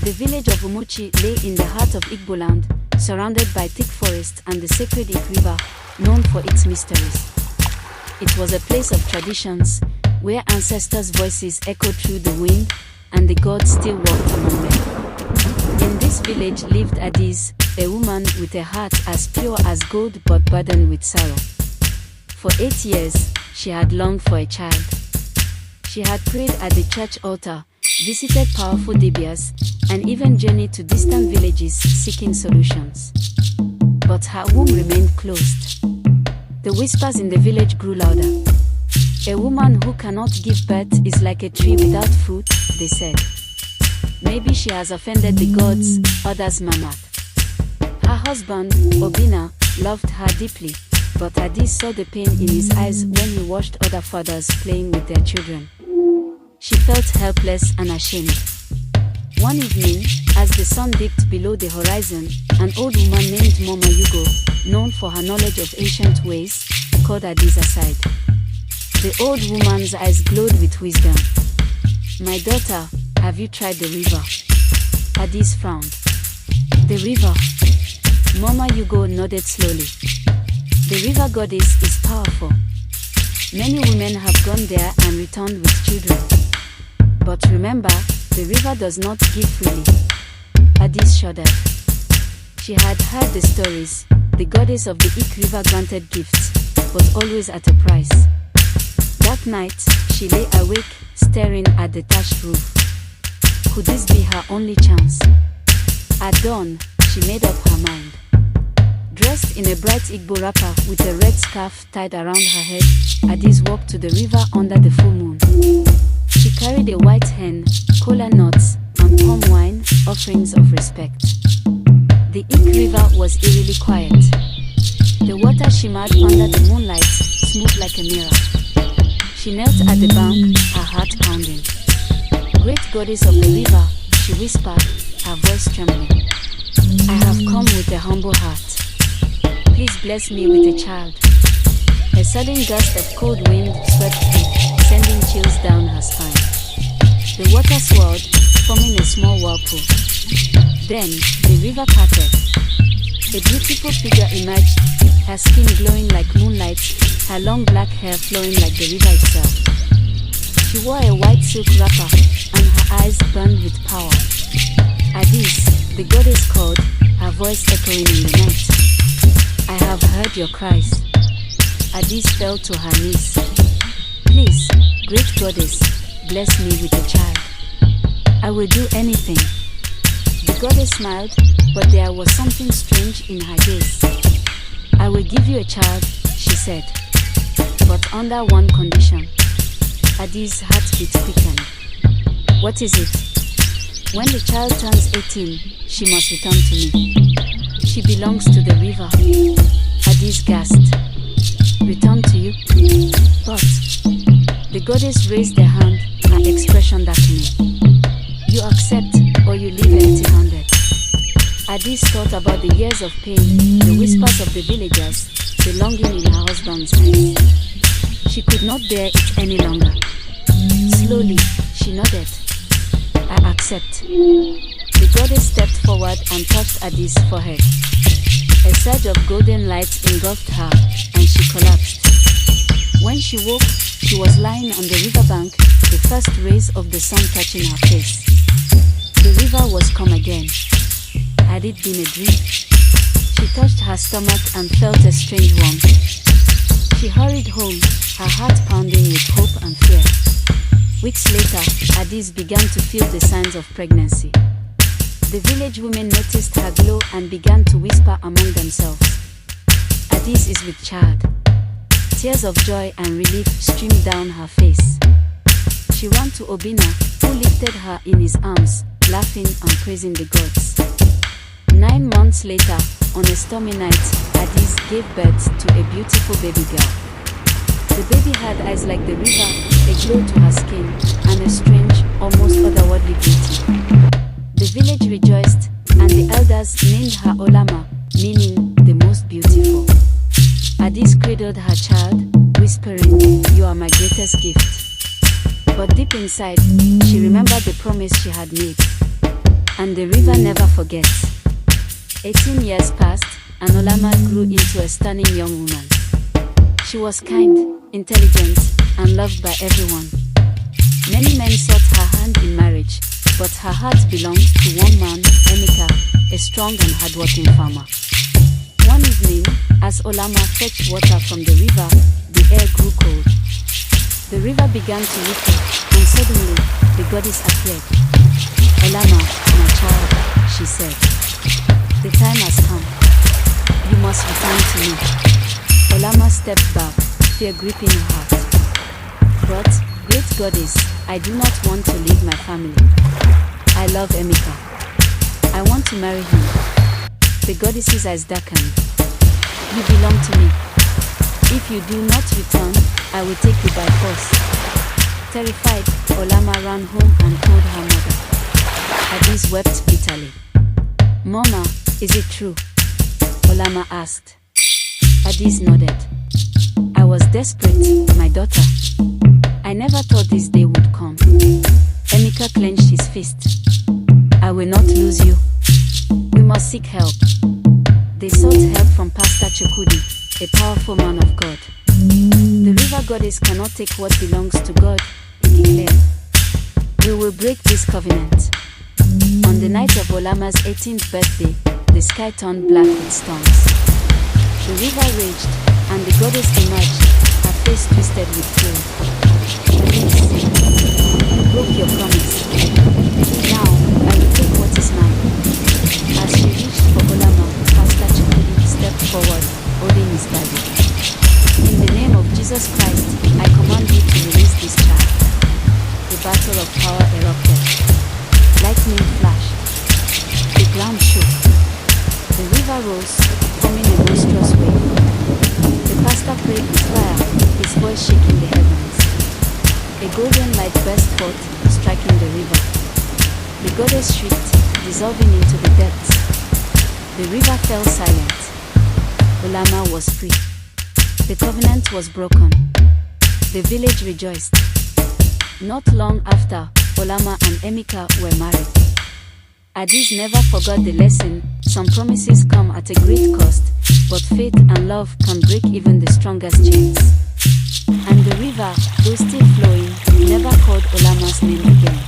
The village of Umuchi lay in the heart of Igbo land, surrounded by thick forests and the sacred Ik River, known for its mysteries. It was a place of traditions, where ancestors' voices echoed through the wind, and the gods still walked among them. In this village lived Adiz, a woman with a heart as pure as gold but burdened with sorrow. For 8 years, she had longed for a child. She had prayed at the church altar, visited powerful debias, and even journeyed to distant villages seeking solutions. But her womb remained closed. The whispers in the village grew louder. A woman who cannot give birth is like a tree without fruit, they said. Maybe she has offended the gods, others murmured. Her husband, Obina, loved her deeply, but Adiz saw the pain in his eyes when he watched other fathers playing with their children. She felt helpless and ashamed. One evening, as the sun dipped below the horizon, an old woman named Mama Yugo, known for her knowledge of ancient ways, called Adiz aside. The old woman's eyes glowed with wisdom. "My daughter, have you tried the river?" Adiz frowned. "The river?" Mama Yugo nodded slowly. "The river goddess is powerful. Many women have gone there and returned with children. But remember, the river does not give freely." Adiz shuddered. She had heard the stories. The goddess of the Ik River granted gifts, but always at a price. That night, she lay awake, staring at the thatched roof. Could this be her only chance? At dawn, she made up her mind. Dressed in a bright Igbo wrapper with a red scarf tied around her head, Adiz walked to the river under the full moon. She carried a white hen, kola nuts, and palm wine, offerings of respect. The Ik River was eerily quiet. The water shimmered under the moonlight, smooth like a mirror. She knelt at the bank, her heart pounding. "Great goddess of the river," she whispered, her voice trembling. "I have come with a humble heart. Please bless me with a child." A sudden gust of cold wind swept through, sending chills down her spine. The water swirled, forming a small whirlpool. Then, the river parted. A beautiful figure emerged, her skin glowing like moonlight, her long black hair flowing like the river itself. She wore a white silk wrapper, and her eyes burned with power. "Adiz," the goddess called, her voice echoing in the night. "I have heard your cries." Adiz fell to her knees. "Please, great goddess, bless me with a child. I will do anything." The goddess smiled, but there was something strange in her gaze. "I will give you a child," she said, "but under one condition." Adiz's heartbeat quickened. "What is it?" "When the child turns 18, she must return to me. She belongs to the river." Adiz gasped. "Return to you?" "But..." The goddess raised her hand, her expression darkening. "You accept, or you leave empty-handed." Adiz thought about the years of pain, the whispers of the villagers, the longing in her husband's eyes. She could not bear it any longer. Slowly, she nodded. "I accept." The goddess stepped forward and touched Adiz's forehead. A surge of golden light engulfed her, and she collapsed. When she woke, she was lying on the riverbank, the first rays of the sun touching her face. The river was calm again. Had it been a dream? She touched her stomach and felt a strange warmth. She hurried home, her heart pounding with hope and fear. Weeks later, Adiz began to feel the signs of pregnancy. The village women noticed her glow and began to whisper among themselves, "Adiz is with child." Tears of joy and relief streamed down her face. She ran to Obina, who lifted her in his arms, laughing and praising the gods. 9 months later, on a stormy night, Adiz gave birth to a beautiful baby girl. The baby had eyes like the river, a glow to her skin, and a strange, almost otherworldly beauty. The village rejoiced, and the elders named her Olama, meaning the most beautiful. Adiz cradled her child, whispering, "You are my greatest gift." But deep inside, she remembered the promise she had made. And the river never forgets. 18 years passed, and Olama grew into a stunning young woman. She was kind, intelligent, and loved by everyone. Many men sought her hand in marriage, but her heart belonged to one man, Emeka, a strong and hardworking farmer. One evening, as Olama fetched water from the river, the air grew cold. The river began to ripple, and suddenly, the goddess appeared. "Olama, my child," she said. "The time has come. You must return to me." Olama stepped back, fear gripping her heart. "But, great goddess, I do not want to leave my family. I love Emeka. I want to marry him." The goddess's eyes darkened. "You belong to me. If you do not return, I will take you by force." Terrified, Olama ran home and told her mother. Adis wept bitterly. "Mama, is it true?" Olama asked. Adis nodded. "I was desperate, my daughter. I never thought this day would come." Emeka clenched his fist. "I will not lose you. We must seek help." They sought help from Pastor Chukudi, a powerful man of God. "The river goddess cannot take what belongs to God," he declared. "We will break this covenant." On the night of Olama's 18th birthday, the sky turned black with storms. The river raged, and the goddess emerged, her face twisted with fury. "Please, you broke your promise. Now, I will take what is mine." As she reached for Olama, Pastor Chukudi stepped forward, holding his Bible. "In the name of Jesus Christ, I command you to release this child." The battle of power erupted. Lightning flashed. The ground shook. The river rose, forming a monstrous wave. The pastor prayed with fire, his voice shaking the heavens. A golden light burst forth, striking the river. The goddess shrieked, dissolving into the depths. The river fell silent. Olama was free. The covenant was broken. The village rejoiced. Not long after, Olama and Emeka were married. Adis never forgot the lesson. Some promises come at a great cost, but faith and love can break even the strongest chains. And the river, though still flowing, never called Olama's name again.